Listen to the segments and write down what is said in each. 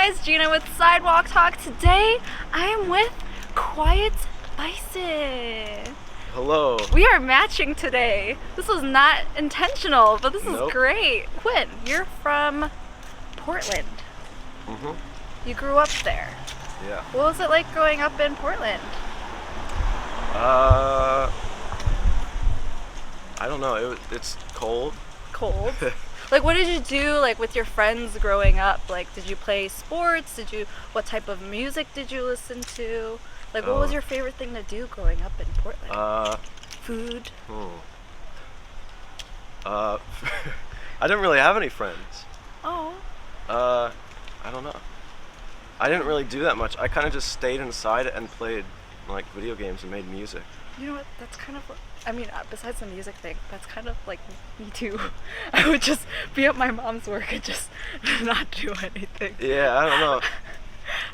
guys, Gina with Sidewalk Talk. Today I am with Quiet Bison. Hello. We are matching today. This was not intentional, but this Nope. is great. Quinn, you're from Portland. Mm-hmm. You grew up there. Yeah. What was it like growing up in Portland? I don't know. It's cold. Cold. Like, what did you do, like, with your friends growing up? Like, did you play sports? What type of music did you listen to? Like, what was your favorite thing to do growing up in Portland? Food? I didn't really have any friends. Oh. I don't know. I didn't really do that much. I kind of just stayed inside and played, like, video games and made music. You know what? That's kind of, I mean, besides the music thing, that's kind of like me too. I would just be at my mom's work and just not do anything. Yeah, I don't know.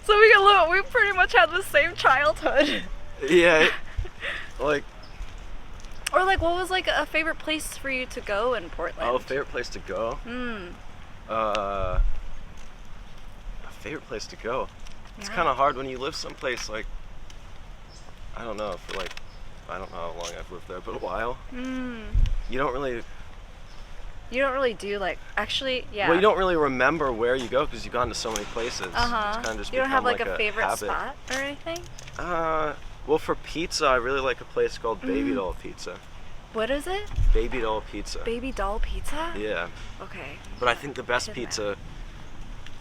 So we pretty much had the same childhood. Yeah, like... Or like, what was like a favorite place for you to go in Portland? Oh, favorite place to go? A favorite place to go? It's kind of hard when you live someplace like, I don't know, for like, I don't know how long I've lived there, but a while. You don't really do, like, actually, yeah. Well, you don't really remember where you go because you've gone to so many places. It's kind of just You don't have like a a favorite habit. spot or anything? Well, for pizza, I really like a place called Baby Doll Pizza. What is it? Baby Doll Pizza. Baby Doll Pizza? Yeah. Okay. But I think the best pizza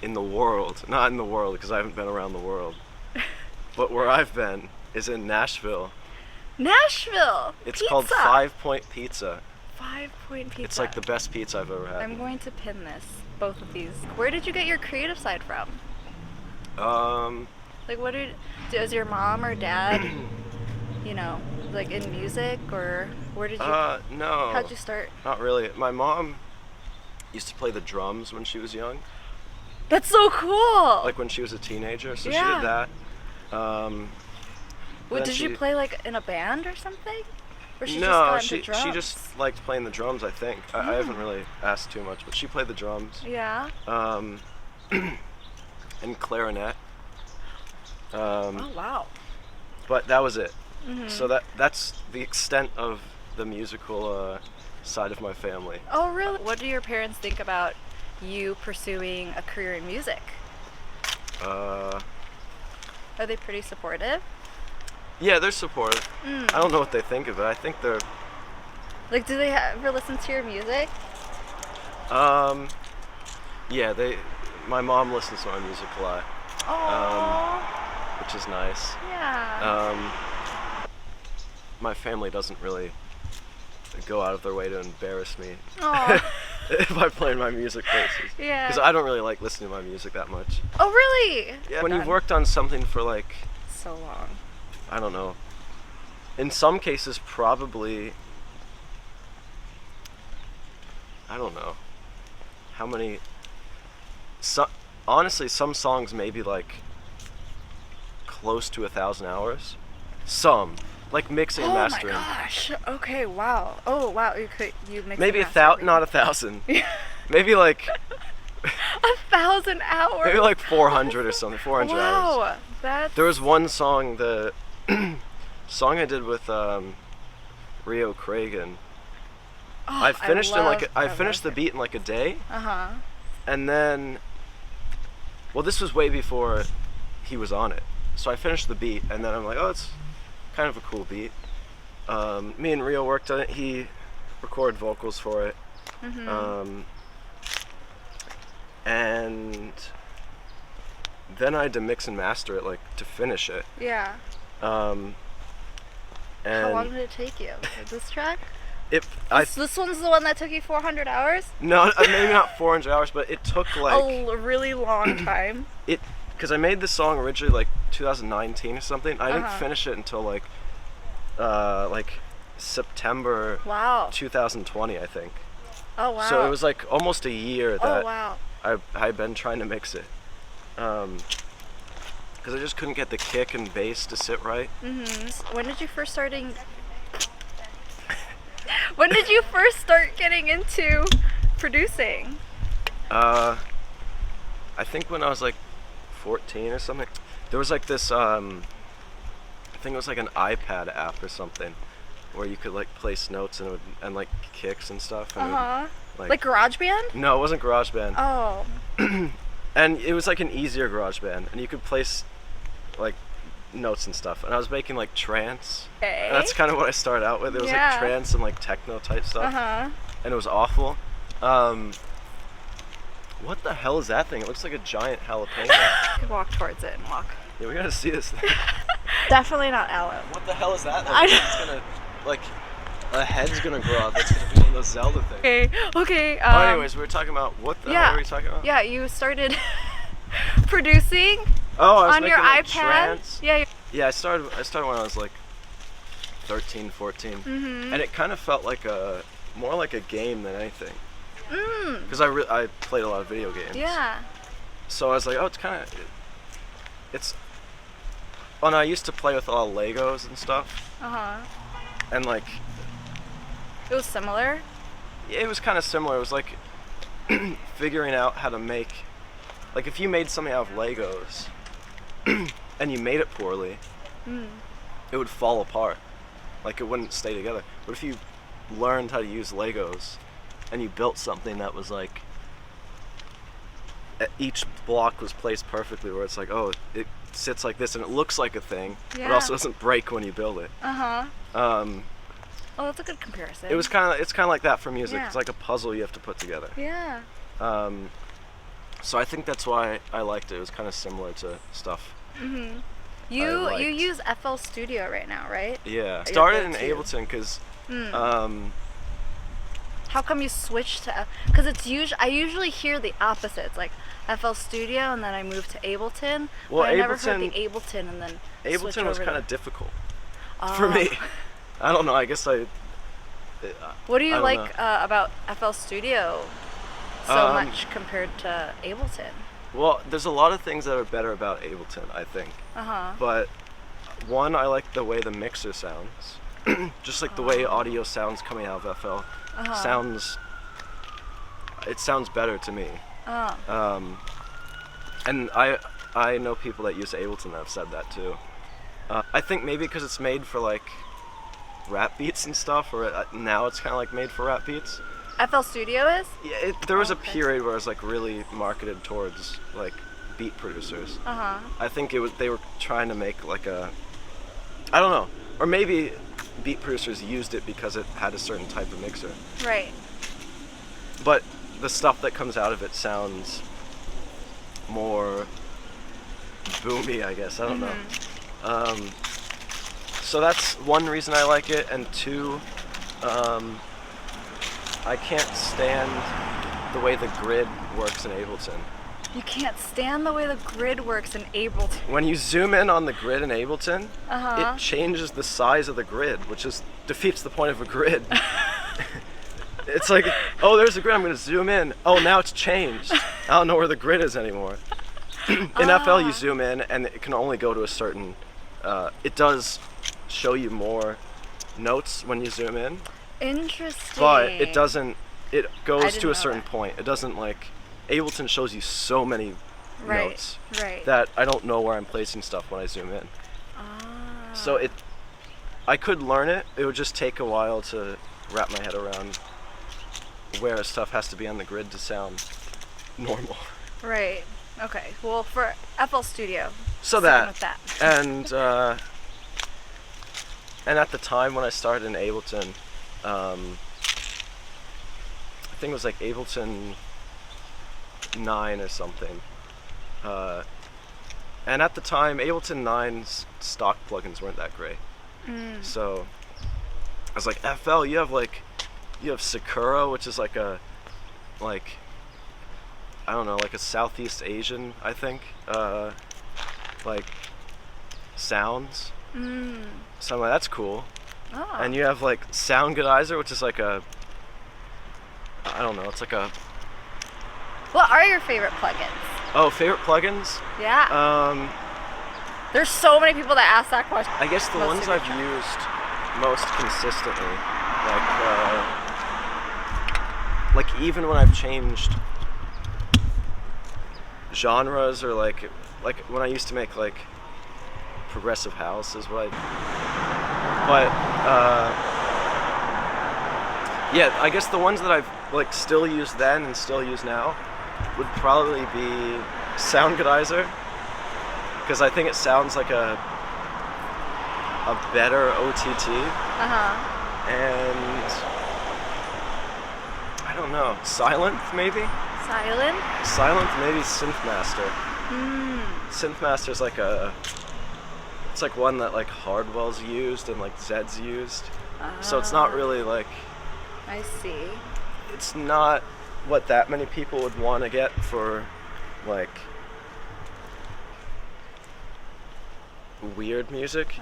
in the world, not in the world because I haven't been around the world, but where I've been is in Nashville. Nashville! It's pizza. called 5 Point Pizza. 5 Point Pizza. It's like the best pizza I've ever had. I'm going to pin both of these. Where did you get your creative side from? Like, does your mom or dad, you know, like in music, or where did you? No. How'd you start? Not really. My mom used to play the drums when she was young. That's so cool! Like when she was a teenager, so she Yeah. did that. Did you play like in a band or something? Or she no, just got she into drums? just liked playing the drums, I think. I haven't really asked too much, but she played the drums. Yeah. And clarinet. Oh wow. But that was it. So that's the extent of the musical side of my family. Oh really? What do your parents think about you pursuing a career in music? Are they pretty supportive? Yeah, they're supportive. I don't know what they think of it. I think they're... Like, do they ever listen to your music? Yeah, my mom listens to my music a lot. Which is nice. Yeah. My family doesn't really go out of their way to embarrass me by playing my music places. Yeah. Because I don't really like listening to my music that much. Oh, really? Yeah. When you've worked on something for like... So long. I don't know. In some cases, probably... I don't know. How many... honestly, some songs maybe like close to 1,000 hours. Some. Like mixing and mastering. Oh my gosh. Okay, wow. Oh, wow. You mix Maybe and master not 1,000. Maybe like... 1,000 hours? Maybe like 400 or something. 400 hours. Wow. That's... There was one song, the song I did with Rio Cragun. Oh, I finished the beat in like a day. And then, well, this was way before he was on it. So I finished the beat, and then I'm like, oh, it's kind of a cool beat. Me and Rio worked on it. He recorded vocals for it. And then I had to mix and master it, like, to finish it. Yeah. And how long did it take you? This track? This one's the one that took you 400 hours? No, maybe not 400 hours, but it took like... A really long time. Because I made this song originally like 2019 or something. I didn't finish it until like September 2020, I think. Oh, wow. So it was like almost a year that Oh, wow. I'd been trying to mix it. Because I just couldn't get the kick and bass to sit right. When did you first start getting into producing? I think when I was like 2014 or something. There was like this, I think it was like an iPad app or something, where you could like place notes and like kicks and stuff. And like GarageBand? No, it wasn't GarageBand. Oh. And it was like an easier GarageBand, and you could place like notes and stuff. And I was making like trance. Okay. And that's kind of what I started out with. It was like trance and like techno type stuff. And it was awful. What the hell is that thing? It looks like a giant jalapeno. Walk towards it and walk. Yeah, we gotta see this thing. Definitely not aloe. What the hell is that? It's gonna, like, a head's gonna grow up. It's gonna be one of those Zelda things. Okay. Anyways, we were talking about, what the hell were we talking about? Yeah, you started producing on your like, iPad. Trance. Yeah. Yeah, I started when I was like 13, 14. And it kind of felt like more like a game than anything. Because I played a lot of video games. Yeah. So I was like, oh, it's and I used to play with a lot of Legos and stuff. And like, it was similar? Yeah, it was kind of similar. It was like figuring out how to make, like, if you made something out of Legos and you made it poorly, it would fall apart. Like, it wouldn't stay together. But if you learned how to use Legos and you built something that was like, each block was placed perfectly, where it's like, oh, it sits like this and it looks like a thing, but also doesn't break when you build it. Oh, that's a good comparison. It's kind of like that for music. It's like a puzzle you have to put together. Yeah. So I think that's why I liked it. It was kind of similar to stuff. You use FL Studio right now, right? Yeah. Started in Ableton because. How come you switched to? Because I usually hear the opposite. It's like FL Studio, and then I moved to Ableton. Well, but I never heard the Ableton, and then Ableton was kind of difficult for me. I don't know. I guess what do you like about FL Studio so much compared to Ableton? Well, there's a lot of things that are better about Ableton, I think. But one, I like the way the mixer sounds. Just like the way audio sounds coming out of FL sounds better to me. And I know people that use Ableton that have said that too. I think maybe because it's made for like rap beats and stuff, or now it's kind of like made for rap beats. FL Studio is? Yeah, there was a period where it was like really marketed towards like beat producers. I think they were trying to make like I don't know, or maybe beat producers used it because it had a certain type of mixer. Right. But the stuff that comes out of it sounds more boomy, I guess. I don't know. So that's one reason I like it, and two, I can't stand the way the grid works in Ableton. You can't stand the way the grid works in Ableton. When you zoom in on the grid in Ableton, it changes the size of the grid, which defeats the point of a grid. It's like, oh, there's a grid, I'm going to zoom in. Oh, now it's changed. I don't know where the grid is anymore. In FL, you zoom in, and it can only go to a certain... it does show you more notes when you zoom in. Interesting. But it doesn't... It goes to a certain point. It doesn't, like... Ableton shows you so many notes that I don't know where I'm placing stuff when I zoom in. So I could learn it. It would just take a while to wrap my head around where stuff has to be on the grid to sound normal. Right. Okay. Well, for FL Studio. So that. And at the time when I started in Ableton, I think it was like Ableton 9 or something. And at the time, Ableton 9's stock plugins weren't that great. So I was like, FL, you have Sakura, which is like a Southeast Asian, I think, like sounds. So I'm like, that's cool. And you have like Soundgoodizer, which is like it's like a... What are your favorite plugins? Oh, favorite plugins? Yeah. There's so many people that ask that question. I guess the ones I've used most consistently, like even when I've changed genres or like when I used to make like progressive house is what but yeah, I guess the ones that I've like still used then and still use now would probably be Soundgoodizer, because I think it sounds like a better OTT. And I don't know, Sylenth maybe? Sylenth, maybe Synthmaster. Synthmaster's like it's like one that like Hardwell's used and like Zed's used. So it's not really like, I see. It's not what that many people would want to get for like weird music.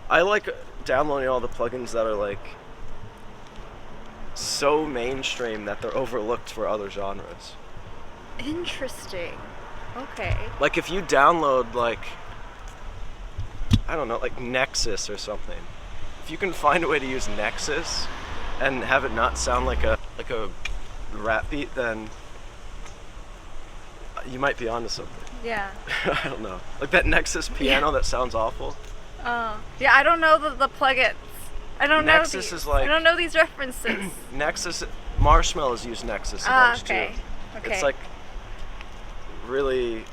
I like downloading all the plugins that are like so mainstream that they're overlooked for other genres. Interesting. Okay. Like if you download like, I don't know, like Nexus or something. If you can find a way to use Nexus and have it not sound like a rap beat, then you might be onto something. Yeah. I don't know. Like that Nexus piano that sounds awful. Yeah, I don't know the plugins. I don't know Nexus these. is like, I don't know these references. Nexus, Marshmallow's used Nexus a bunch too. Okay. It's like really.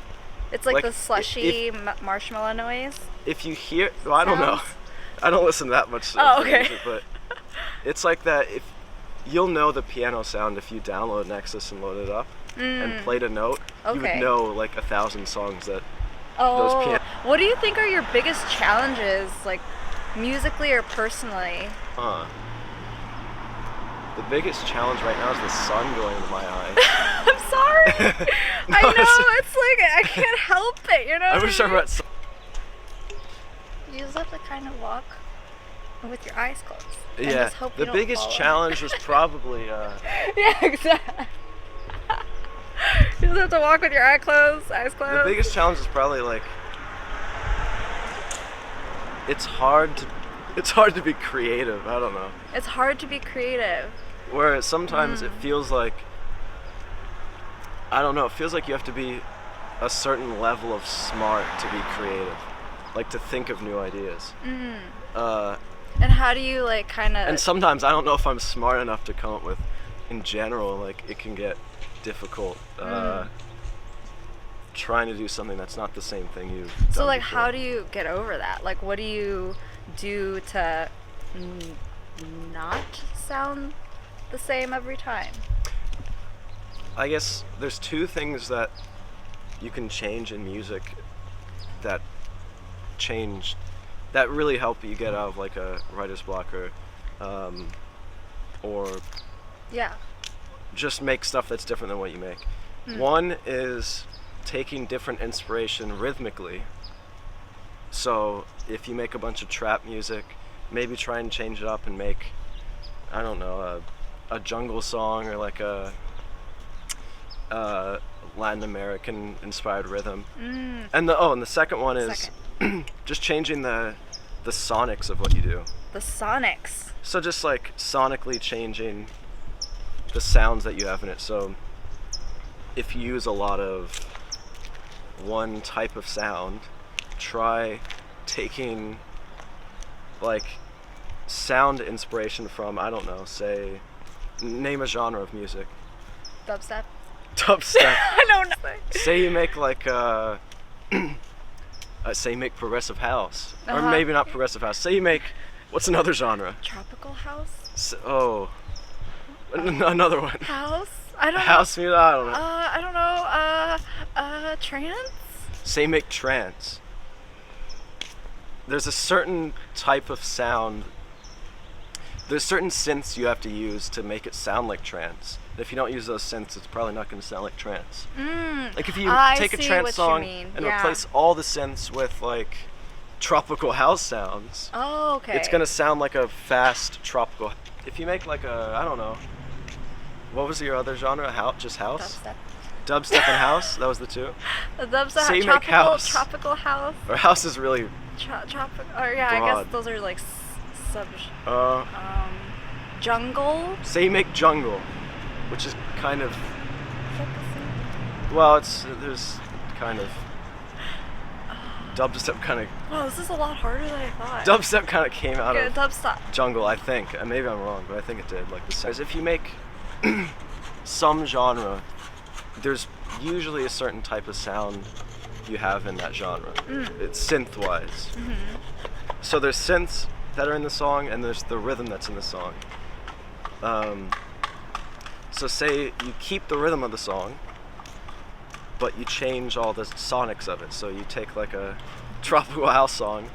It's like the slushy marshmallow noise. If you hear, well, I don't know. I don't listen that much. Music, but it's like that. If you'll know the piano sound if you download Nexus and load it up and played a note, you would know like 1,000 songs that. Those what do you think are your biggest challenges, like musically or personally? The biggest challenge right now is the sun going into my eye. I'm sorry. I know, it's like I can't help it, you know? I wish I read sun. You just have to kind of walk with your eyes closed. And Yeah, just hope the you biggest don't fall challenge was probably yeah, exactly. You just have to walk with your eyes closed. The biggest challenge is probably like it's hard to be creative. I don't know. It's hard to be creative. Where sometimes it feels like, I don't know, it feels like you have to be a certain level of smart to be creative, like to think of new ideas. And how do you like kind of? And sometimes I don't know if I'm smart enough to come up with, in general, like it can get difficult trying to do something that's not the same thing you've done So like before. how do you get over that? Like what do you do to not sound the same every time? I guess there's two things that you can change in music that really help you get out of like a writer's block or just make stuff that's different than what you make. One is taking different inspiration rhythmically. So if you make a bunch of trap music, maybe try and change it up and make, I don't know, a jungle song or like a Latin American inspired rhythm. And the second one is just changing the sonics of what you do. The sonics. So just like sonically changing the sounds that you have in it. So if you use a lot of one type of sound, try taking like sound inspiration from, I don't know, say, name a genre of music. Dubstep. I don't know. Say you make like say you make progressive house, or maybe not progressive house. Say you make, what's another genre? Tropical house. Another one. House. I don't know. House music. I don't know. I don't know. Trance. Say you make trance. There's a certain type of sound. There's certain synths you have to use to make it sound like trance. If you don't use those synths, it's probably not going to sound like trance. Like if you take a trance song and replace all the synths with like tropical house sounds, it's going to sound like a fast tropical. If you make like a, I don't know, what was your other genre? Just house? Dubstep and house? That was the two? The dubstep, so you make house. Tropical house. Or house is really tropical, or yeah, broad. I guess those are like jungle. Say you make jungle, which is kind of, Well, there's kind of dubstep Wow, this is a lot harder than I thought. Dubstep kind of came out of dubstep. jungle, I think. And maybe I'm wrong, but I think it did. Like the sounds. If you make some genre, there's usually a certain type of sound you have in that genre. It's synth-wise. So there's synths that are in the song, and there's the rhythm that's in the song. So say you keep the rhythm of the song, but you change all the sonics of it. So you take like a tropical house song,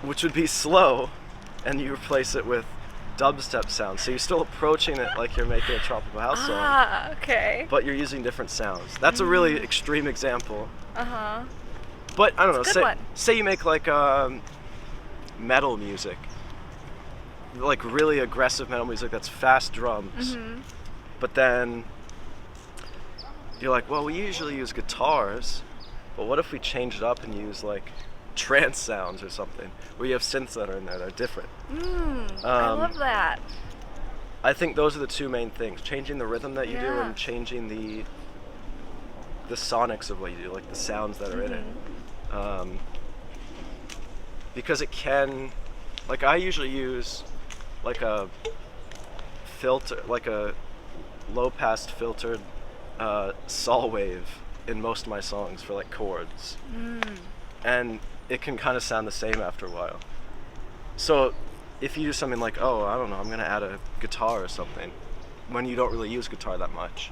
which would be slow, and you replace it with dubstep sounds. So you're still approaching it like you're making a tropical house song. Ah, okay. But you're using different sounds. That's a really extreme example. Uh-huh. But I don't know, It's a good one. say you make like metal music. Like really aggressive metal music that's fast drums. But then you're like, well, we usually use guitars, but what if we change it up and use like trance sounds or something, where you have synths that are in there that are different. I love that. I think those are the two main things: changing the rhythm that you do, Yeah. and changing the sonics of what you do, like the sounds that are in it. Because it can, like, I usually use like a filter, like a low-pass filtered saw wave in most of my songs for like chords, and it can kind of sound the same after a while. So if you do something like, oh, I don't know, I'm gonna add a guitar or something, when you don't really use guitar that much,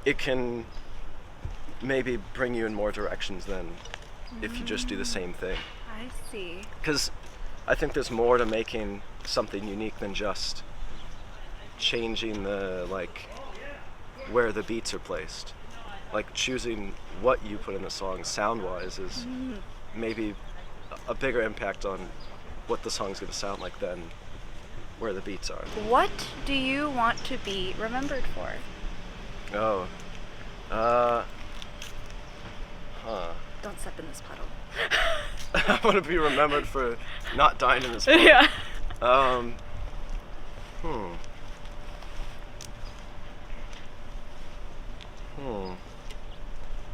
it can maybe bring you in more directions than if you just do the same thing. I see. Because I think there's more to making something unique than just changing the, like, where the beats are placed. Like, choosing what you put in a song sound-wise is maybe a bigger impact on what the song's going to sound like than where the beats are. What do you want to be remembered for? Oh. Don't step in this puddle. I want to be remembered for not dying in this puddle. Yeah.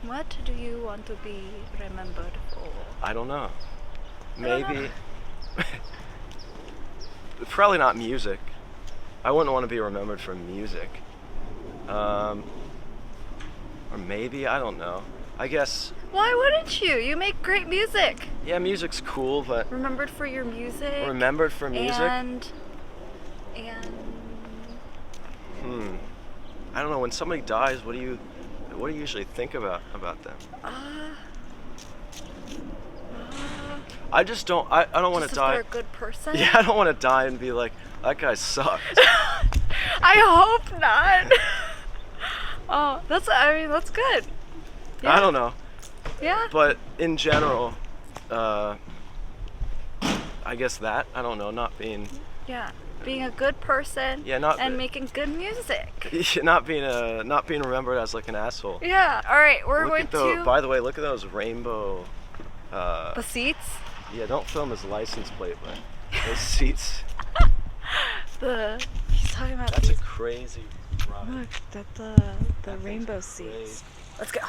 What do you want to be remembered for? I don't know. Maybe. Probably not music. I wouldn't want to be remembered for music. Or maybe, I don't know. I guess. Why wouldn't you? You make great music. Yeah, music's cool, but. Remembered for your music. Remembered for music? And. I don't know. When somebody dies, what do you usually think about them? I just don't. I don't want to die. They're a good person. Yeah, I don't want to die and be like, that guy sucked. I hope not. Oh, that's good. Yeah. I don't know. Yeah. But in general, I guess that, I don't know, not being. Yeah. Being a good person. Yeah, and making good music. Not being remembered as like an asshole. Yeah. All right, we're going to. By the way, look at those rainbow. The seats. Yeah, don't film his license plate, but those seats. He's talking about. That's a crazy ride. Look, the rainbow seats. Let's go.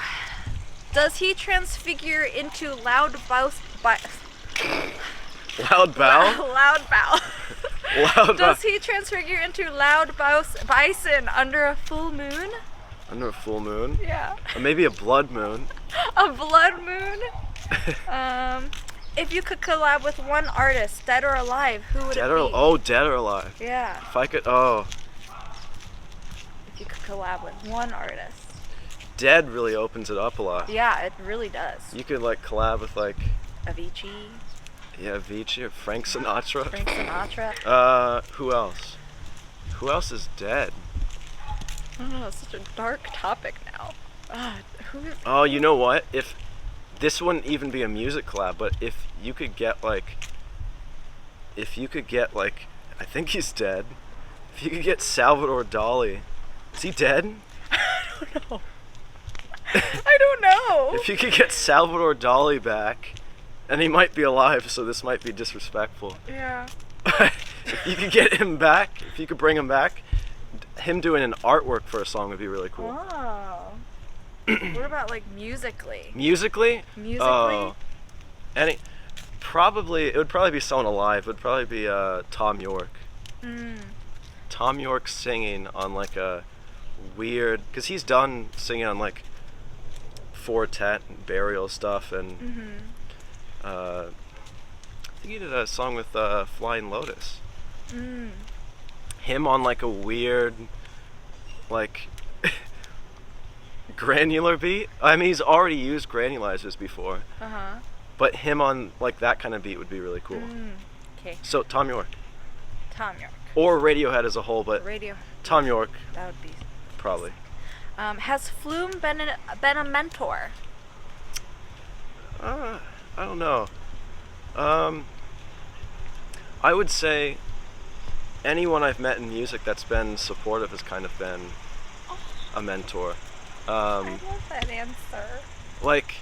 Does he transfigure into loud bow? Loud bow? Loud bow. Loud Does he transfigure into loud bison under a full moon? Under a full moon? Yeah. Or maybe a blood moon. A blood moon? If you could collab with one artist, dead or alive, who would it be? Dead or alive. Yeah. If I could, If you could collab with one artist. Dead really opens it up a lot. Yeah, it really does. You could like collab with like Avicii. Yeah, Avicii or Frank Sinatra. Frank Sinatra. Who else? Who else is dead? I don't know, it's such a dark topic now. Oh, you know what? If this wouldn't even be a music collab, but if you could get like, I think he's dead. If you could get Salvador Dali, is he dead? I don't know. If you could get Salvador Dali back, and he might be alive, so this might be disrespectful. Yeah. If you could get him back, if you could bring him back, him doing an artwork for a song would be really cool. Oh. What about like musically? Musically? Musically? Oh, it would probably be someone alive. It would probably be Tom York. Tom York singing on like a weird, because he's done singing on like Fortet and Burial stuff, and I think he did a song with Flying Lotus. Him on like a weird, like granular beat. I mean, he's already used granulizers before. But him on like that kind of beat would be really cool. Okay. So Tom York. Tom York. Or Radiohead as a whole, but Tom York. That would be probably. Has Flume been a mentor? I don't know. I would say anyone I've met in music that's been supportive has kind of been a mentor. I love that answer. Like,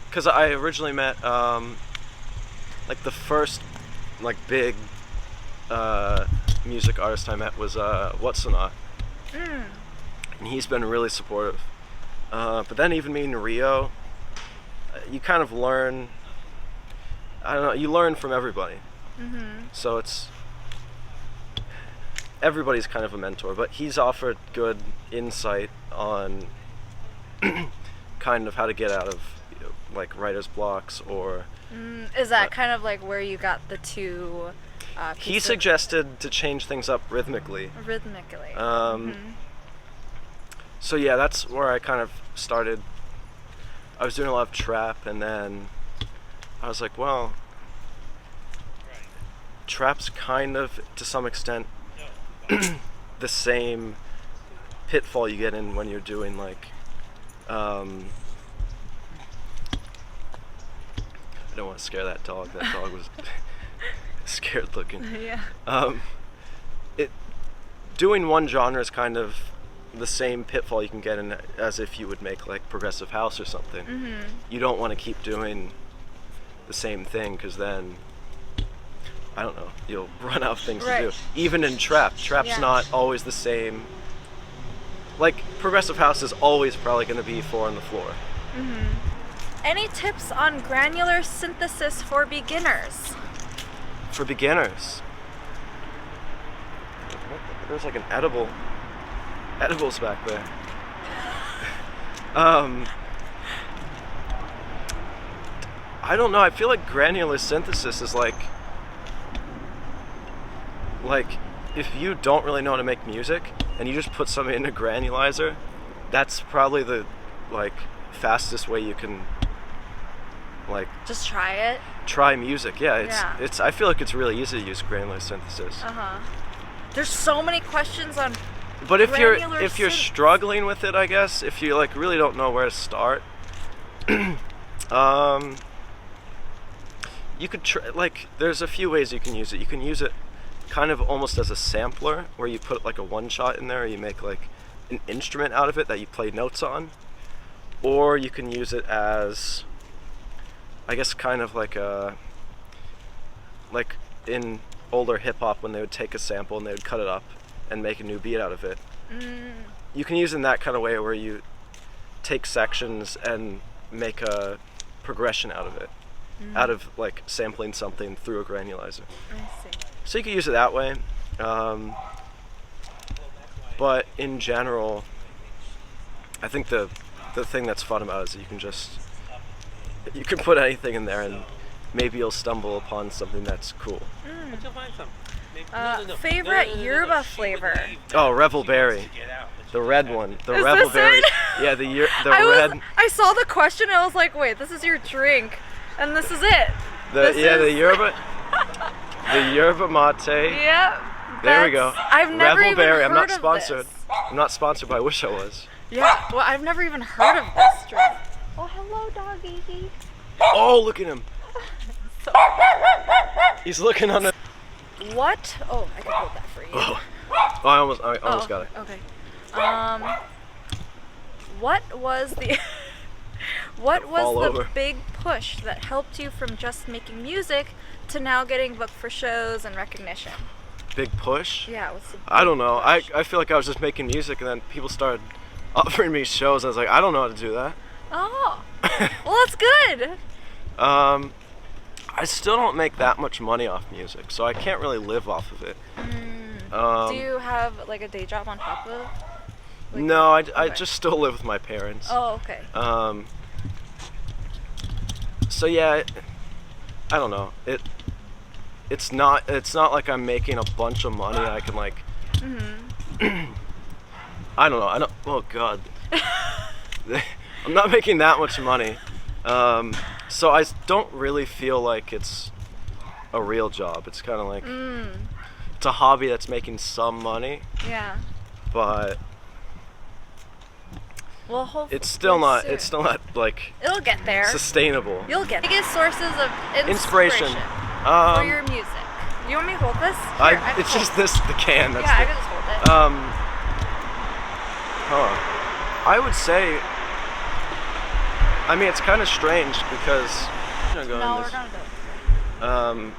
because I originally met, like the first, like big music artist I met was Whatsonot. And he's been really supportive. But then even meeting Rio, you kind of learn, I don't know, you learn from everybody. So everybody's kind of a mentor, but he's offered good insight on kind of how to get out of like writer's blocks or... Is that kind of like where you got the two he suggested to change things up rhythmically. So yeah, that's where I kind of started. I was doing a lot of trap, and then I was like, well, trap's kind of, to some extent, the same pitfall you get in when you're doing like I don't want to scare that dog. That dog was scared looking. Doing one genre is kind of the same pitfall you can get in as if you would make like progressive house or something. You don't want to keep doing the same thing, because then, I don't know, you'll run out of things to do. Even in trap's not always the same. Like, progressive house is always probably going to be 4 on the floor. Any tips on granular synthesis for beginners? For beginners? There's like an edibles back there. I don't know, I feel like granular synthesis is like if you don't really know how to make music and you just put something in a granulizer, that's probably the like fastest way you can like just try music. It's I feel like it's really easy to use granular synthesis. There's so many questions on but if you're struggling with it, I guess, if you like really don't know where to start, you could like there's a few ways you can use it. You can use it kind of almost as a sampler, where you put like a one shot in there, or you make like an instrument out of it that you play notes on, or you can use it as, I guess, kind of like in older hip hop when they would take a sample and they would cut it up and make a new beat out of it. You can use it in that kind of way where you take sections and make a progression out of it, out of like sampling something through a granulizer. I see. So you could use it that way. But in general, I think the thing that's fun about it is you can put anything in there and maybe you'll stumble upon something that's cool. Favorite yerba flavor? Oh, Revel Berry. The red one. The Is Revel this Berry. it? Yeah, the red. I saw the question and I was like, wait, this is your drink and this is it. The yerba. The yerba mate. Yep. There we go. I've never Revel even Berry. heard I'm not of sponsored. this. I'm not sponsored, but I wish I was. Yeah. Well, I've never even heard of this drink. Oh, hello, doggy. Oh, look at him. He's looking on the. What? Oh, I can hold that for you. Oh, I almost got it. Okay. What was the big push that helped you from just making music to now getting booked for shows and recognition? Big push? Yeah, what's the big I don't know. push? I feel like I was just making music and then people started offering me shows. I was like, I don't know how to do that. Oh, well, that's good. I still don't make that much money off music, so I can't really live off of it. Do you have like a day job on top of? Like, no, I just still live with my parents. Oh, okay. So yeah, I don't know. It's not like I'm making a bunch of money. I can like. I don't know. Oh God. I'm not making that much money. So I don't really feel like it's a real job. It's kind of like it's a hobby that's making some money. Yeah. But well, hopefully it's still not. soon. It's still not like It'll get there. sustainable. You'll get biggest sources of Inspiration. for your music. You want me to hold this? Here, I It's can just hold the can. That's yeah, I the, can just hold it. I would say. I mean, it's kind of strange because. No, we're gonna go.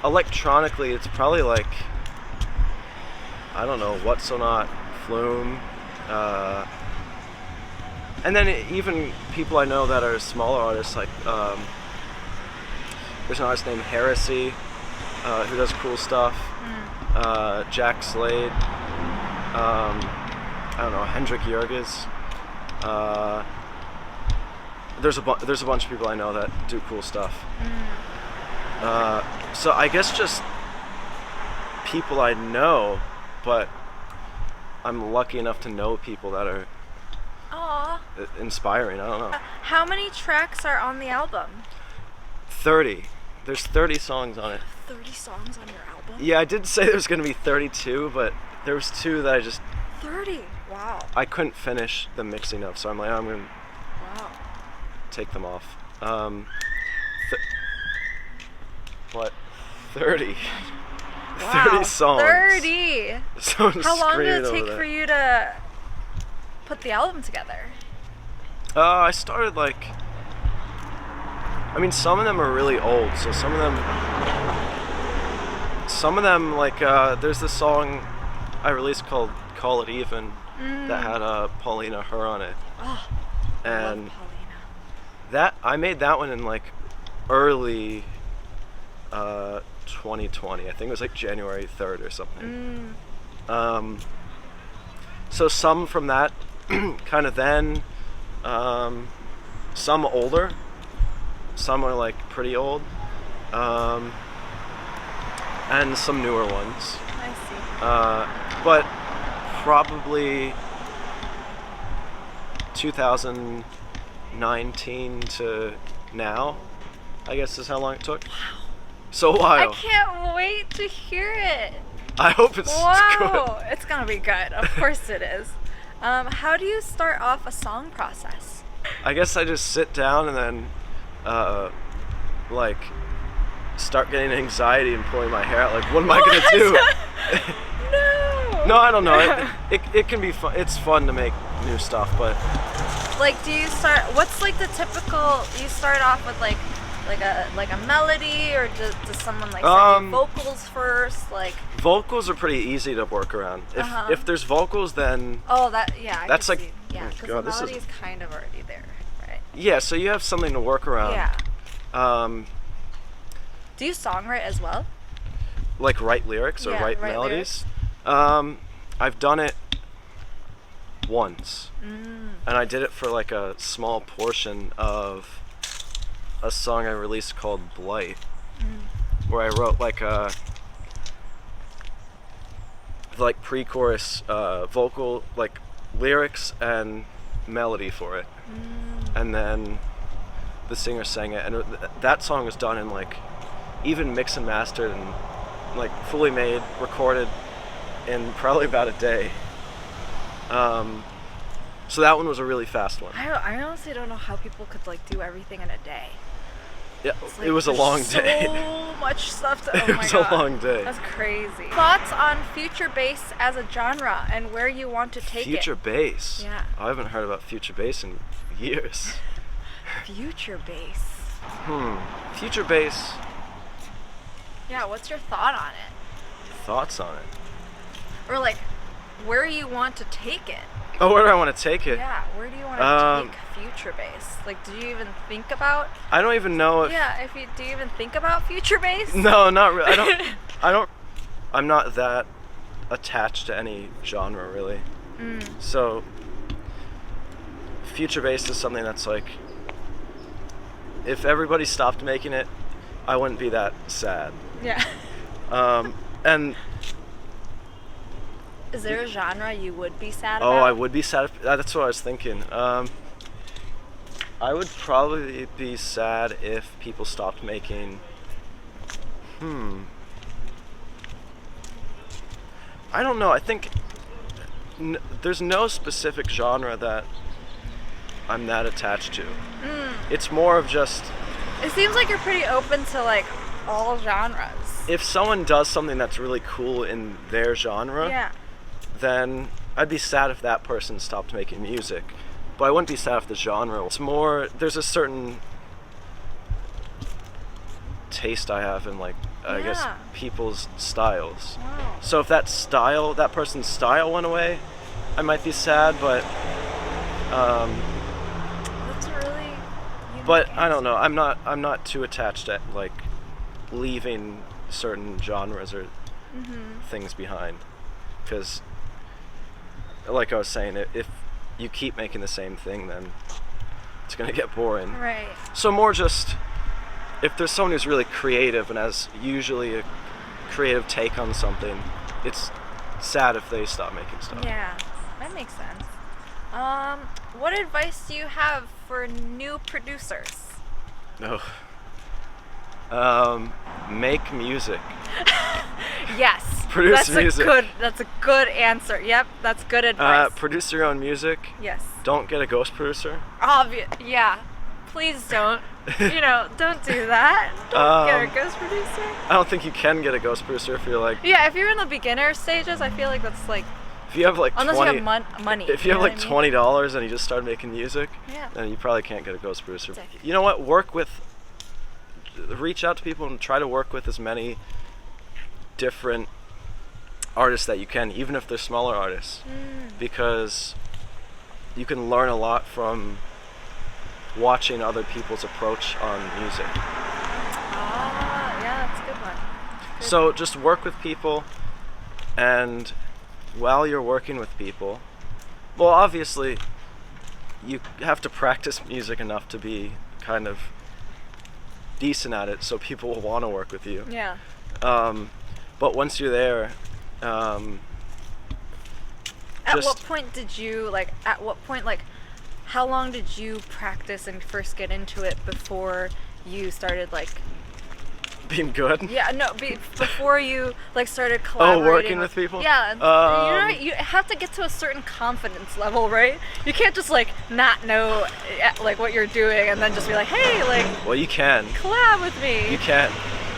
Electronically, it's probably like. I don't know, whatsonot, flume, and then even people I know that are smaller artists, like there's an artist named Heresy, who does cool stuff. Jack Slade. I don't know, Hendrik Jurges. There's a bunch of people I know that do cool stuff. So I guess just people I know, but I'm lucky enough to know people that are inspiring. I don't know. How many tracks are on the album? 30. There's 30 songs on it. 30 songs on your album? Yeah, I did say there was going to be 32, but there was 2 that I just 30. Wow. I couldn't finish the mixing of, so I'm like, I'm going to Wow. take them off. What? 30. Wow. 30 songs. 30. Someone's How long did screaming it over take that. for you to put the album together? I started like. I mean, some of them are really old, so some of them like there's this song I released called "Call It Even" that had Paulina Her on it, Oh, I and love Paulina. that I made that one in like early 2020. I think it was like January 3rd or something. So some from that kind of then, some older, some are like pretty old, and some newer ones. I see. But probably 2019 to now, I guess is how long it took. Wow. So a while. I can't wait to hear it. I hope it's good. Wow, it's gonna be good. Of course it is. How do you start off a song process? I guess I just sit down and then, like, start getting anxiety and pulling my hair out. Like, what am I gonna do? No. No, I don't know. It can be fun. It's fun to make new stuff, but Like, do you start? What's like the typical? You start off with like a melody, or does someone like send you vocals first? Like vocals are pretty easy to work around. If there's vocals, then that's like see. Yeah, because the God, this melody is kind of already there, right? yeah. So you have something to work around. Yeah. Do you songwrite as well? Like write lyrics or write melodies? I've done it once, and I did it for like a small portion of a song I released called Blight, where I wrote like a pre-chorus vocal, like lyrics and melody for it, and then the singer sang it, and that song was done in like even mixed and mastered and like fully made, recorded in probably about a day. So that one was a really fast one. I honestly don't know how people could like do everything in a day. Yeah, Like, it was a long day. So much stuff to. Oh It my was God. a long day. That's crazy. Thoughts on future bass as a genre and where you want to take Future it? bass. Yeah. I haven't heard about future bass in years. Future bass. Future bass. Yeah, what's your thought on it? Thoughts on it? Or like, where you want to take it? Oh, where do I want to take it? Yeah, where do you want to take future bass? Like, do you even think about? I don't even know if. Yeah, do you even think about future bass? No, not really. I'm not that attached to any genre really. So, future bass is something that's like, if everybody stopped making it, I wouldn't be that sad. Yeah. And. Is there a genre you would be sad Oh, about? I would be sad. That's what I was thinking. I would probably be sad if people stopped making. I don't know. I think there's no specific genre that I'm that attached to. It's more of just. It seems like you're pretty open to like all genres. If someone does something that's really cool in their genre. Yeah. Then I'd be sad if that person stopped making music. But I wouldn't be sad if the genre. It's more, there's a certain taste I have in, like, I guess, people's styles. Wow. So if that person's style went away, I might be sad, but That's a really unique but answer. I don't know. I'm not too attached to, like, leaving certain genres or things behind. Because, like I was saying, if you keep making the same thing, then it's going to get boring. Right. So more just, if there's someone who's really creative and has usually a creative take on something, it's sad if they stop making stuff. Yeah, that makes sense. What advice do you have for new producers? Make music. Yes. Produce music. That's a good answer. Yep, that's good advice. Produce your own music. Yes. Don't get a ghost producer. Yeah. Please don't. Don't do that. Don't get a ghost producer. I don't think you can get a ghost producer if you're like. Yeah, if you're in the beginner stages, I feel like that's like. If you have like unless 20, you have money. If you have like $20 and you just started making music, yeah, then you probably can't get a ghost producer. Exactly. You know what? Reach out to people and try to work with as many different artists that you can, even if they're smaller artists, because you can learn a lot from watching other people's approach on music. Yeah, that's a good one. So just work with people, and while you're working with people, well, obviously you have to practice music enough to be kind of decent at it so people will want to work with you. Yeah. But once you're there, at what point, how long did you practice and first get into it before you started, like... Being good? Yeah, no, before you, like, started collaborating. Oh, working with people? Yeah. You have to get to a certain confidence level, right? You can't just, like, not know, like, what you're doing and then just be like, hey, like... Well, you can. Collab with me. You can.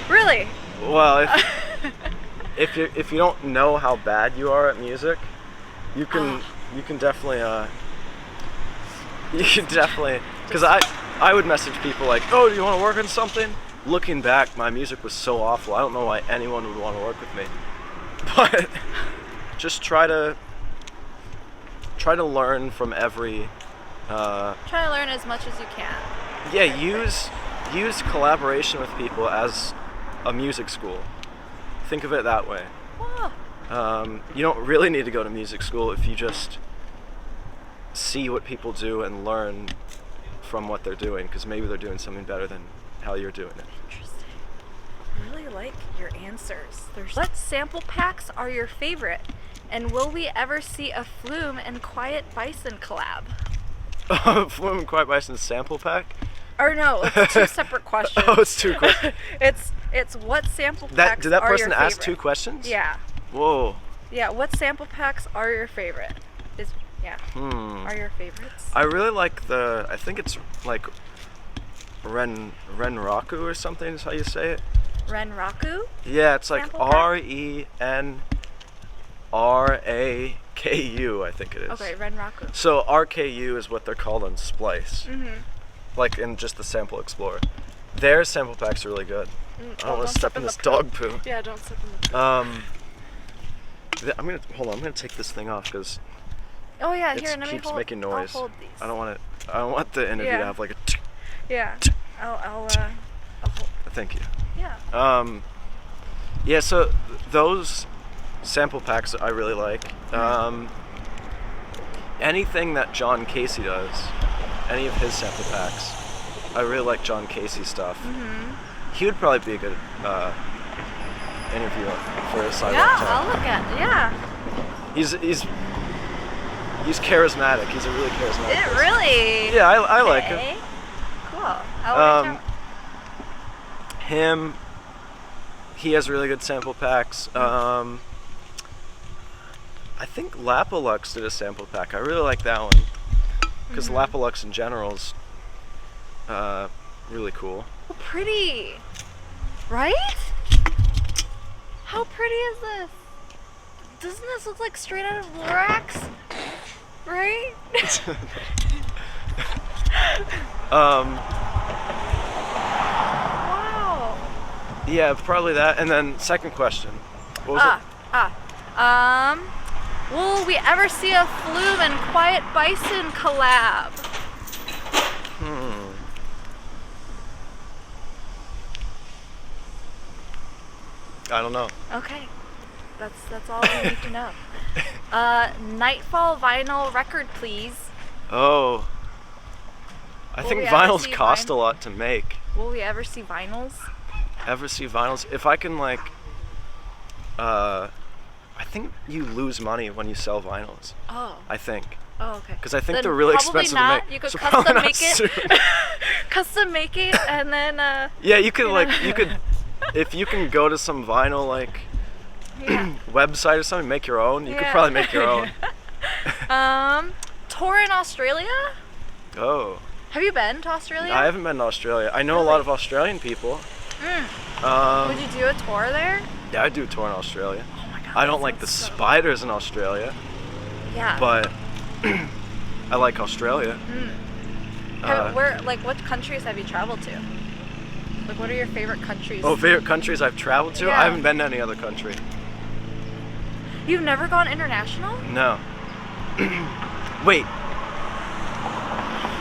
Really? Well, if you don't know how bad you are at music, you can definitely because I would message people like, oh, do you want to work on something? Looking back, my music was so awful. I don't know why anyone would want to work with me. But just try to learn from every. Try to learn as much as you can. Yeah, use collaboration with people as a music school. Think of it that way. Oh. You don't really need to go to music school if you just see what people do and learn from what they're doing, because maybe they're doing something better than how you're doing it. Interesting. I really like your answers. What sample packs are your favorite? And will we ever see a Flume and Quiet Bison collab? Flume and Quiet Bison sample pack? Or no, it's two separate questions. Oh, it's two questions. It's what sample packs Did that are person your ask favorite? 2 questions? Yeah. Whoa. Yeah, what sample packs are your favorite? Are your favorites? I really like I think it's like Renraku or something is how you say it. Renraku? Yeah, it's like Sample pack? RENRAKU, I think it is. Okay, Renraku. So RKU is what they're called on Splice. Mm-hmm. Like in just the Sample Explorer. Their sample packs are really good. I don't want to step in this dog poo. Yeah, don't step in the poo. I'm gonna take this thing off because Oh yeah, It here, let me keeps hold. making noise. I'll hold these. I don't want the interview to have like a. Yeah. I'll hold. Thank you. Yeah. Yeah. So those sample packs I really like. Anything that John Casey does, any of his sample packs, I really like John Casey stuff. He would probably be a good interviewer for a Sidewalk Yeah, talk. I'll look at it. Yeah. He's charismatic. He's a really charismatic It person. really? Yeah, I like him. Okay. Cool. I'll reach out. Him, he has really good sample packs. I think Lapalux did a sample pack. I really like that one because Lapalux in general is really cool. Oh, pretty. Right? How pretty is this? Doesn't this look like straight out of Lorax? Right? Wow. Yeah, probably that. And then second question. What was it? Will we ever see a Flume and Quiet Bison collab? I don't know. Okay. That's all we need to know. Nightfall vinyl record, please. Oh. I Will think we ever vinyls see cost a lot to make. Will we ever see vinyls? Ever see vinyls? If I can like, I think you lose money when you sell vinyls. Oh. I think. Oh, okay. Because I think Then they're really probably expensive not. to make. You could So custom probably not make it. soon. Custom make it and then Yeah, you could you like know. you could if you can go to some vinyl like yeah. website or something, make your own. You could probably make your own. Tour in Australia? Oh. Have you been to Australia? I haven't been to Australia. I know a lot of Australian people. Would you do a tour there? Yeah, I do a tour in Australia. Oh my god. I don't like the spiders in Australia, Yeah. but I like Australia. What countries have you traveled to? Like, what are your favorite countries? Oh, favorite countries I've traveled to? Yeah. I haven't been to any other country. You've never gone international? No. Wait.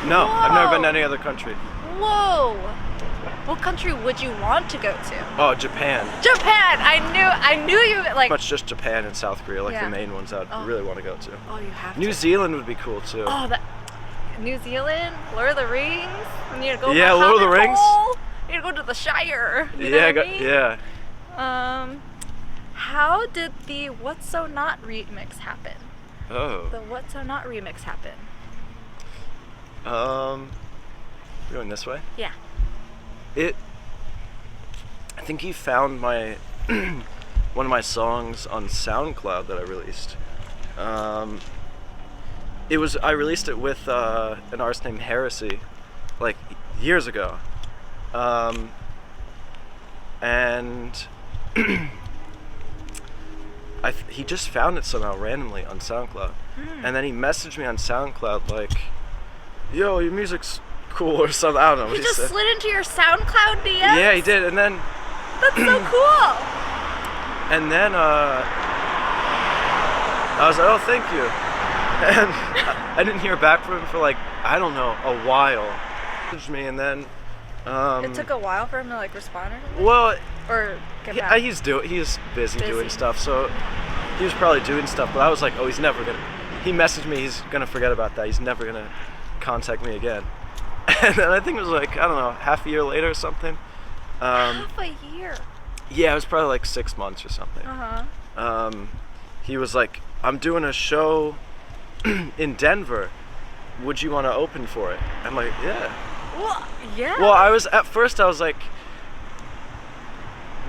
No, I've never been to any other country. Whoa! What country would you want to go to? Oh, Japan. Japan! I knew you like. Much just Japan and South Korea, like Yeah. the main ones I'd really want to go to. Oh, you have New to. Zealand would be cool too. Oh, that. New Zealand, Lord of the Rings. You need to go. Yeah, to Lord of the Hobbit Rings. Hole. You need to go to the Shire. You know what I mean? Yeah. How did the whatsonot remix happen? Oh. The whatsonot remix happen. We're going this way? Yeah. I think he found my one of my songs on SoundCloud that I released. I released it with an artist named Heresy, like years ago, and he just found it somehow randomly on SoundCloud, and then he messaged me on SoundCloud like, "Yo, your music's cool" or something. I don't know. He what just said. slid into your SoundCloud DMs? Yeah, he did, and then. That's so cool. And then I was like, "Oh, thank you." And I didn't hear back from him for like, I don't know, a while. He messaged me, and then It took a while for him to like respond or something? well, Or get back? he's busy doing stuff, so he was probably doing stuff. But I was like, "Oh, he's never gonna." He messaged me. He's gonna forget about that. He's never gonna contact me again. And then I think it was like, I don't know, half a year later or something. Half a year. Yeah, it was probably like 6 months or something. He was like, "I'm doing a show in Denver. Would you want to open for it?" I'm like, "Yeah." Well, yeah. Well, at first I was like,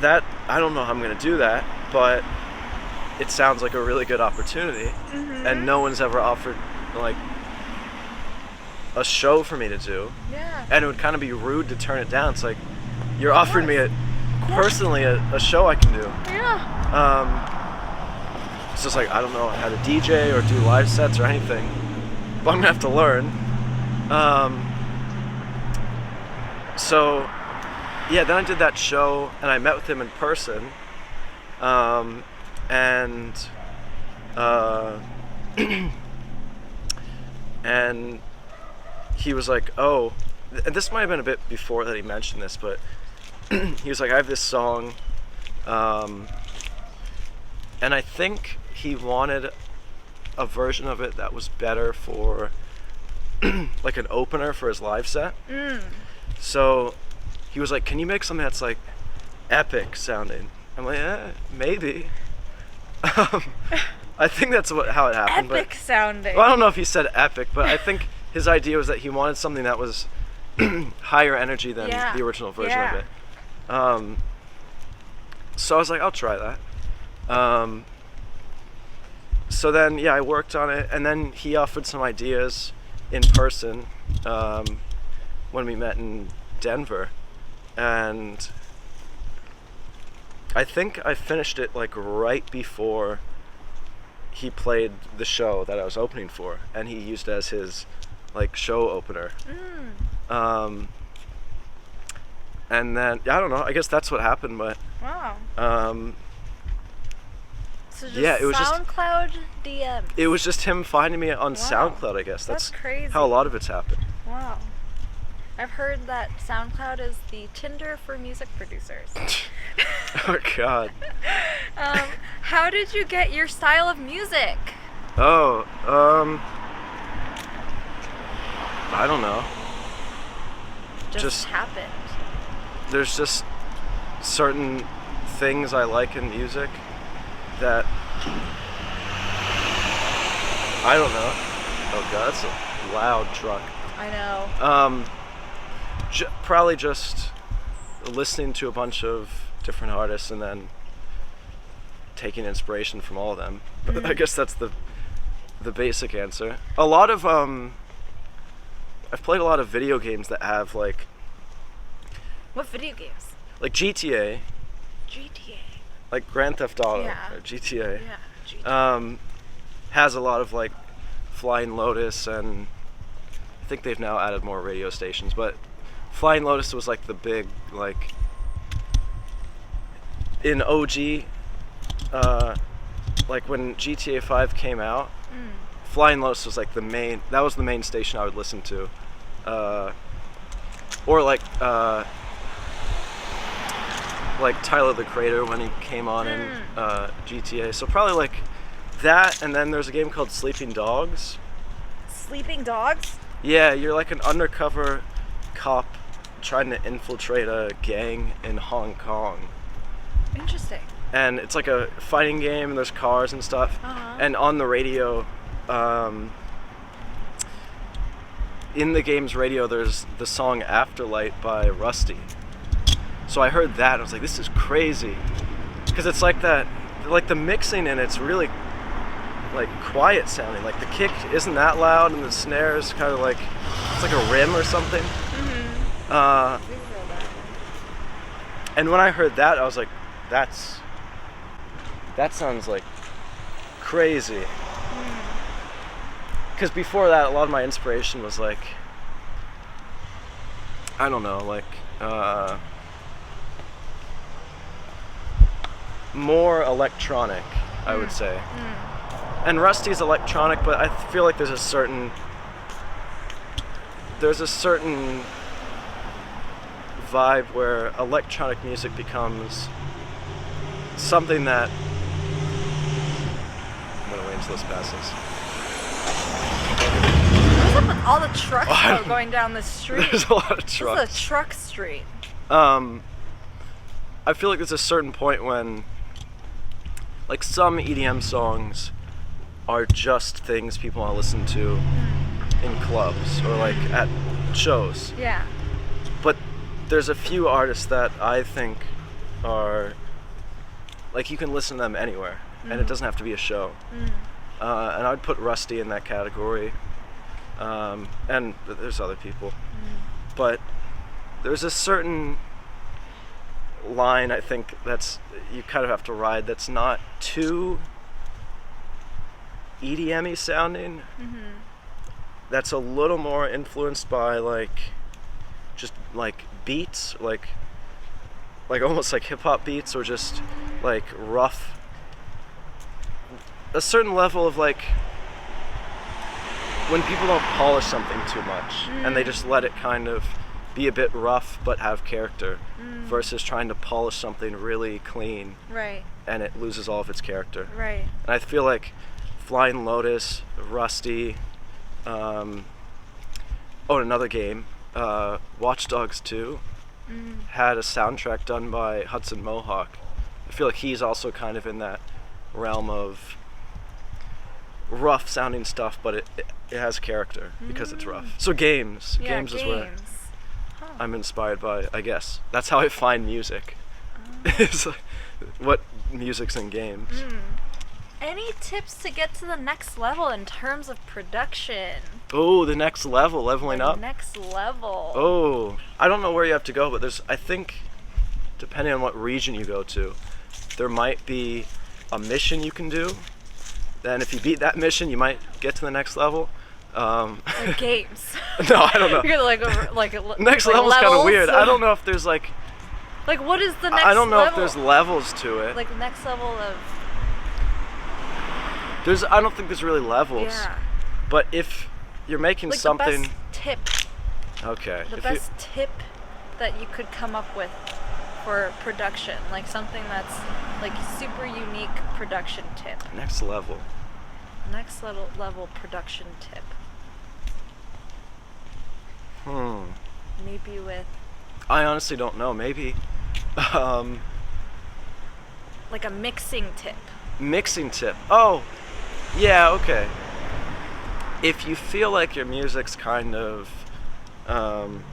I don't know how I'm gonna do that, but it sounds like a really good opportunity, and no one's ever offered like a show for me to do, Yeah. and it would kind of be rude to turn it down. It's like, you're offering me personally a show I can do. Yeah. It's just like, I don't know how to DJ or do live sets or anything, but I'm gonna have to learn. So yeah, then I did that show and I met with him in person, and and he was like, oh, and this might have been a bit before that he mentioned this, but he was like, I have this song, and I think he wanted a version of it that was better for like an opener for his live set. So he was like, can you make something that's like epic sounding? I'm like, maybe. I think that's how it happened. Epic sounding. Well, I don't know if he said epic, but I think his idea was that he wanted something that was higher energy than the original version of it. So I was like, I'll try that. So then, I worked on it, and then he offered some ideas in person when we met in Denver, and I think I finished it like right before he played the show that I was opening for, and he used it as his like show opener. And then I don't know, I guess that's what happened, but wow. So just it was SoundCloud DM. It was just him finding me on SoundCloud, I guess. That's crazy. How a lot of it's happened. Wow. I've heard that SoundCloud is the Tinder for music producers. Oh God. How did you get your style of music? Oh, I don't know. Just happened. There's just certain things I like in music that I don't know. Oh God, that's a loud truck. I know. Probably just listening to a bunch of different artists and then taking inspiration from all of them. But I guess that's the basic answer. A lot of I've played a lot of video games that have like. What video games? Like GTA. GTA. Like Grand Theft Auto or GTA. Yeah, GTA. Has a lot of like Flying Lotus, and I think they've now added more radio stations, but Flying Lotus was like the big, like in OG, like when GTA 5 came out, Flying Lotus was like the main station I would listen to, or like Tyler the Creator when he came on in GTA. So probably like that, and then there's a game called Sleeping Dogs. Sleeping Dogs? Yeah, you're like an undercover cop trying to infiltrate a gang in Hong Kong. Interesting. And it's like a fighting game, and there's cars and stuff. And on the radio, in the game's radio, there's the song Afterlight by Rusty. So I heard that, and I was like, this is crazy. Because it's like that, like the mixing in it's really like quiet sounding. Like the kick isn't that loud, and the snare is kind of like, it's like a rim or something. And when I heard that, I was like, that sounds like crazy. Because before that, a lot of my inspiration was like, I don't know, like more electronic, I would say. And Rusty's electronic, but I feel like there's a certain vibe where electronic music becomes something that I'm gonna wait until this passes. What's up with all the trucks going down the street? There's a lot of trucks. This is a truck street. I feel like there's a certain point when like some EDM songs are just things people want to listen to in clubs or like at shows. Yeah. But there's a few artists that I think are like you can listen to them anywhere, and it doesn't have to be a show. And I'd put Rusty in that category, and there's other people. But there's a certain line I think that's you kind of have to ride that's not too EDM-y sounding. That's a little more influenced by like just like beats, like almost like hip-hop beats, or just like rough, a certain level of like when people don't polish something too much and they just let it kind of be a bit rough but have character versus trying to polish something really clean Right. and it loses all of its character. Right. And I feel like Flying Lotus, Rusty, another game, Watch Dogs 2 had a soundtrack done by Hudson Mohawk. I feel like he's also kind of in that realm of rough sounding stuff, but it has character because it's rough. So games. Yeah, games is where I'm inspired by, I guess. That's how I find music. It's like, what music's in games. Any tips to get to the next level in terms of production? Oh, the next level, leveling up. Next level. Oh, I don't know where you have to go, but I think, depending on what region you go to, there might be a mission you can do. Then if you beat that mission, you might get to the next level. Like games. No, I don't know. You're like next like level's kind of levels? weird. I don't know if there's like what is the next I don't know level? if there's levels to it. Like next level of I don't think there's really levels. Yeah. But if you're making like something the best tip. Okay. The best tip that you could come up with for production, like something that's like super unique production tip. Next level. Next level production tip. Maybe with. I honestly don't know. Maybe. Like a mixing tip. Mixing tip. Oh, yeah. Okay. If you feel like your music's kind of.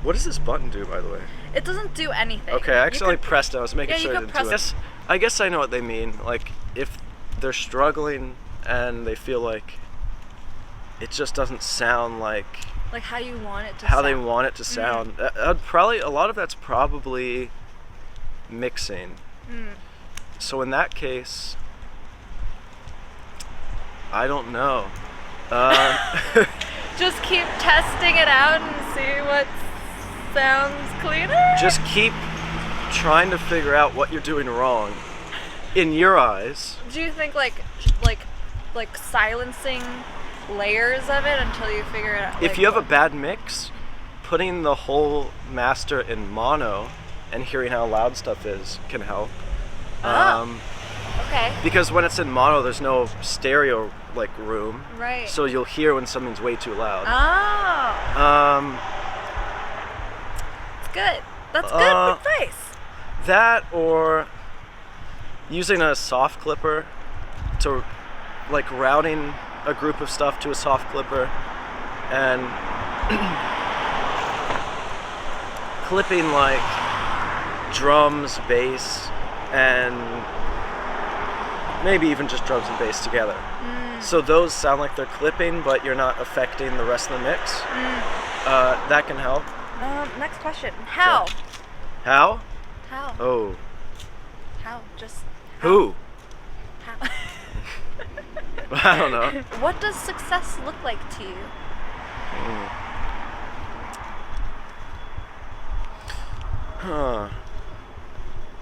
What does this button do, by the way? It doesn't do anything. Okay, I accidentally pressed it. I was making sure it didn't do it. I guess I know what they mean. Like, if they're struggling and they feel like it just doesn't sound like how you want it to how sound. they want it to sound. Probably a lot of that's probably mixing. So in that case, I don't know. Just keep testing it out and see what sounds cleaner. Just keep trying to figure out what you're doing wrong in your eyes. Do you think like silencing layers of it until you figure it out? If you have a bad mix, putting the whole master in mono and hearing how loud stuff is can help. Okay. Because when it's in mono, there's no stereo room. Right. So you'll hear when something's way too loud. It's good. That's good advice. That or using a soft clipper to routing a group of stuff to a soft clipper and clipping drums, bass, and maybe even just drums and bass together. So those sound like they're clipping, but you're not affecting the rest of the mix. That can help. Next question. How? Sure. How? How? Oh. How? Just how? Who? How? I don't know. What does success look like to you?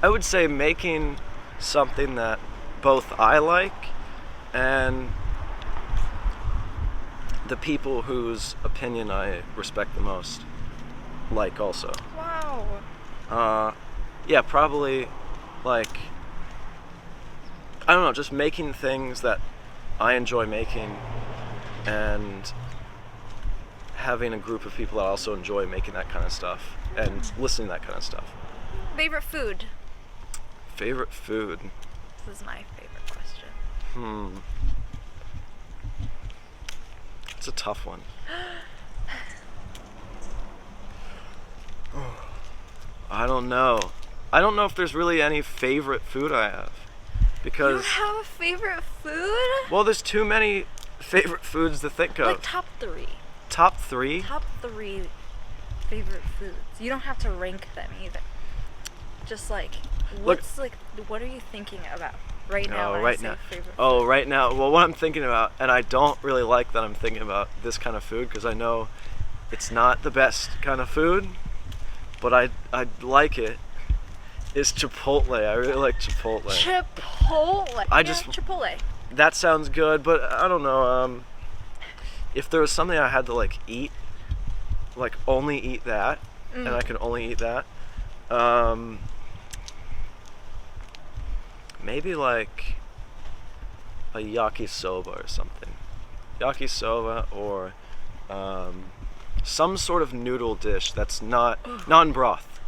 I would say making something that both I like and the people whose opinion I respect the most like also. Wow. Yeah, probably I don't know, just making things that I enjoy making and having a group of people that also enjoy making that kind of stuff and listening to that kind of stuff. Favorite food? Favorite food? This is my favorite question. It's a tough one. I don't know. I don't know if there's really any favorite food I have. Because you have a favorite food? Well, there's too many favorite foods to think of. Top 3. Top 3? Top 3 favorite foods. You don't have to rank them either. Just what are you thinking about right now? Right now. Right now. Well, what I'm thinking about, and I don't really like that I'm thinking about this kind of food because I know it's not the best kind of food, but I like it. Is Chipotle. I really like Chipotle. Chipotle. Chipotle. That sounds good, but I don't know. if there was something I had to like eat, like only eat that, and I could only eat that, maybe like a yakisoba or something. Yakisoba or some sort of noodle dish that's not non-broth,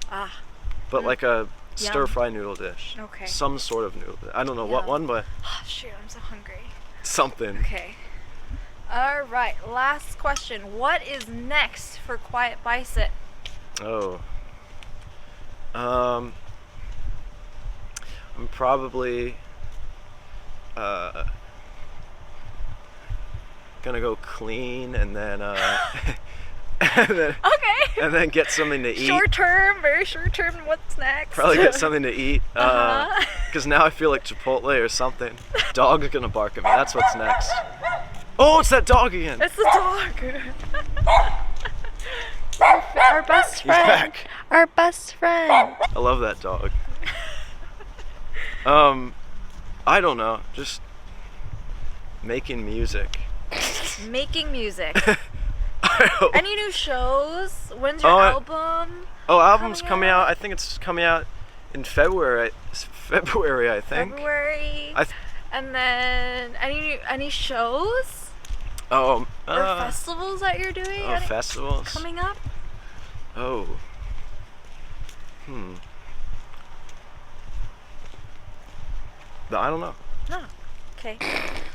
but like a stir-fry noodle dish. Okay. Some sort of noodle. I don't know what one, but shoot, I'm so hungry. something. Okay. All right. Last question. What is next for Quiet Bison? Oh. I'm probably gonna go clean and then and then get something to eat. Short term, very short term. What's next? Probably get something to eat. Because now I feel like Chipotle or something. Dog's gonna bark at me. That's what's next. Oh, it's that dog again. It's the dog. Our best friend. He's back. Our best friend. I love that dog. I don't know. Just making music. Making music. I hope. Any new shows? When's your album? Album's coming out. I think it's coming out in February. February, I think. February. And then any shows? Or festivals that you're doing? Oh, festivals coming up? Oh. I don't know. No. Okay.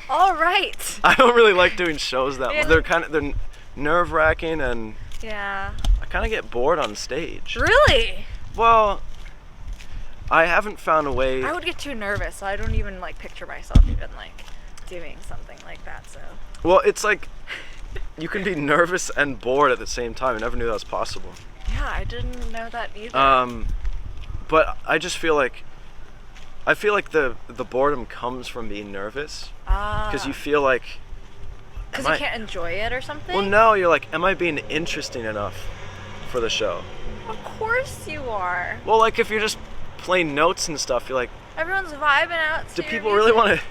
All right. I don't really like doing shows that Yeah. they're nerve-wracking, and Yeah. I kind of get bored on stage. Really? Well, I haven't found a way. I would get too nervous, so I don't even like picture myself even like doing something like that. So. Well, it's like you can be nervous and bored at the same time. I never knew that was possible. Yeah, I didn't know that either. But I just feel like the boredom comes from being nervous, because you feel like. Because you can't enjoy it or something? Well, no, you're like, am I being interesting enough for the show? Of course you are. Well, like if you're just playing notes and stuff, you're like, everyone's vibing out to do your people music. really want to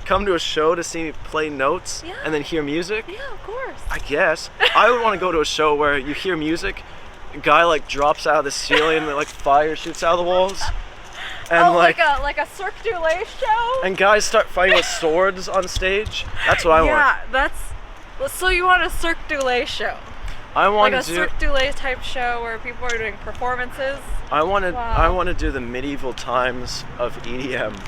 come to a show to see me play notes and then hear music? Yeah, of course. I guess. I would want to go to a show where you hear music, a guy like drops out of the ceiling and like fire shoots out of the walls. And like a Cirque du Soleil show? And guys start fighting with swords on stage. That's what I want. Yeah, so you want a Cirque du Soleil show? I want like a Cirque du Soleil type show where people are doing performances? I want to do the medieval times of EDM.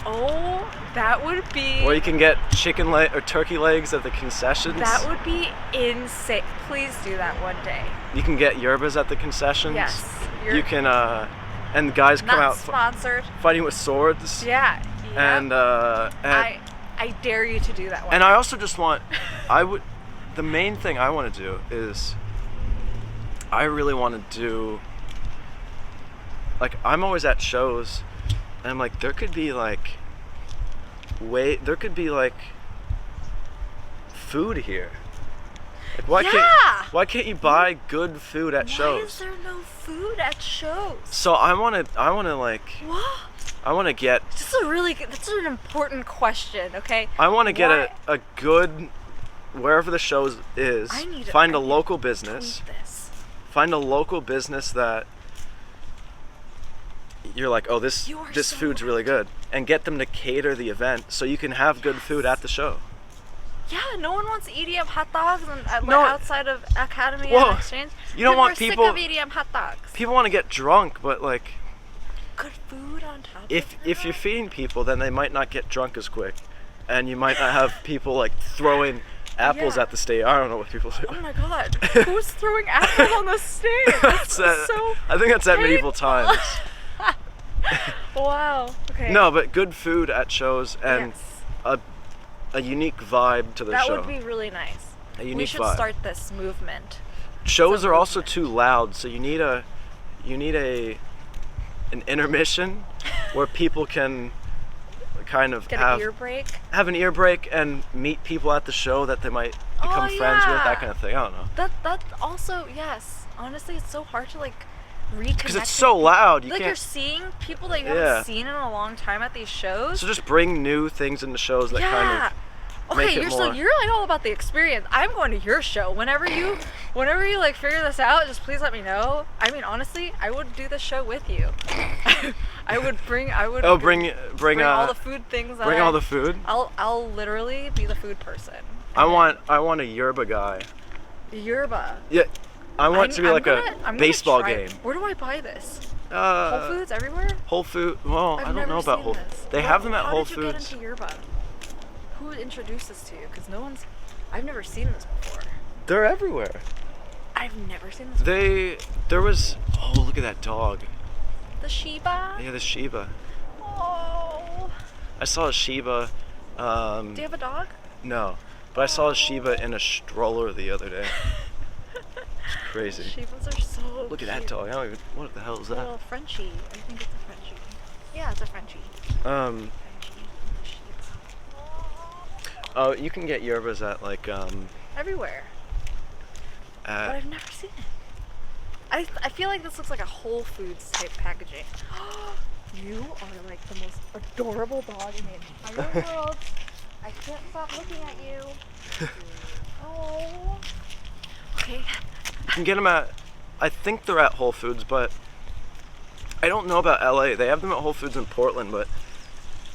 Oh, that would be... Where you can get chicken leg or turkey legs at the concessions. That would be insane. Please do that one day. You can get yerbas at the concessions. Yes. You can, and guys come out sponsored. Fighting with swords. Yeah. And I dare you to do that one. And I also just want, the main thing I want to do is, I really want to do, like, I'm always at shows, and I'm like, there could be food here. Like, why can't you buy good food at shows? Why is there no food at shows? So I want to like, what? I want to get. This is that's an important question, okay? I want to get a good, wherever the show is, find a local business. Find a local business that you're like, oh, this food's really good, and get them to cater the event so you can have good food at the show. Yeah, no one wants EDM hot dogs outside of Academy and Exchange. You don't want people sick of EDM hot dogs. People want to get drunk, but like, good food on top. If you're feeding people, then they might not get drunk as quick, and you might not have people like throwing apples at the stage. I don't know what people do. Oh my god, who's throwing apples on the stage? That's so I think that's at medieval times. Wow. Okay. No, but good food at shows and a unique vibe to the show. That would be really nice. A unique vibe. We should start this movement. Shows are also too loud, so you need an intermission where people can kind of have an ear break and meet people at the show that they might become friends with, that kind of thing. I don't know. That also, yes. Honestly, it's so hard to like reconnect. Because it's so loud. You're seeing people that you haven't seen in a long time at these shows. So just bring new things into shows that kind of. Okay, you're like all about the experience. I'm going to your show. Whenever you like figure this out, just please let me know. I mean, honestly, I would do this show with you. I would bring all the food things. Bring all the food. I'll literally be the food person. I want a yerba guy. Yerba. Yeah, I want to be a baseball game. Where do I buy this? Whole Foods everywhere? Whole Food. Well, I don't know about Whole Foods. They have them at Whole Foods. How did you get into yerba? Who introduced this to you? Because I've never seen this before. They're everywhere. I've never seen this before. There was, oh, look at that dog. The Shiba? Yeah, the Shiba. Oh. I saw a Shiba. Do you have a dog? No, but I saw a Shiba in a stroller the other day. It's crazy. Shibas are so Look at that dog. I don't even, what the hell is that? A little Frenchie. I think it's a Frenchie. Yeah, it's a Frenchie. Oh, you can get yerbas at like everywhere. But I've never seen it. I feel like this looks like a Whole Foods type packaging. You are like the most adorable dog in the entire world. I can't stop looking at you. Oh. Okay. You can get them at, I think they're at Whole Foods, but I don't know about LA. They have them at Whole Foods in Portland, but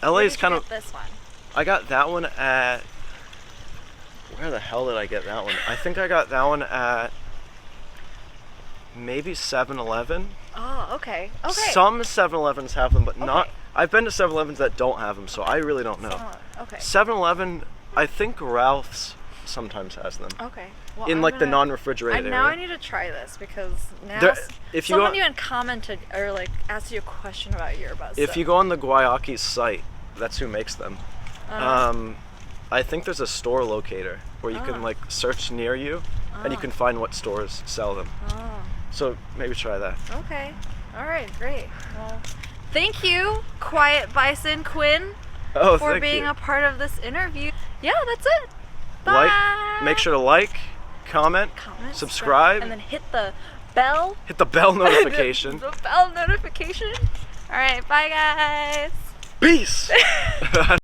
LA is kind of. This one. I got that one at. Where the hell did I get that one? I think I got that one at maybe 7-Eleven. Oh, okay. Okay. Some 7-Elevens have them, but not. I've been to 7-Elevens that don't have them, so I really don't know. Okay. 7-Eleven, I think Ralph's sometimes has them. Okay. Well, in like the non-refrigerated area. Now I need to try this because now someone even commented or like asked you a question about yerbas. If you go on the Guayaquil site, that's who makes them. I think there's a store locator where you can like search near you and you can find what stores sell them. So maybe try that. Okay. All right. Great. Well, thank you, Quiet Bison Quinn, for being a part of this interview. Yeah, that's it. Bye. Make sure to like, comment, subscribe, and then hit the bell. Hit the bell notification. the bell notification. All right. Bye, guys. Peace.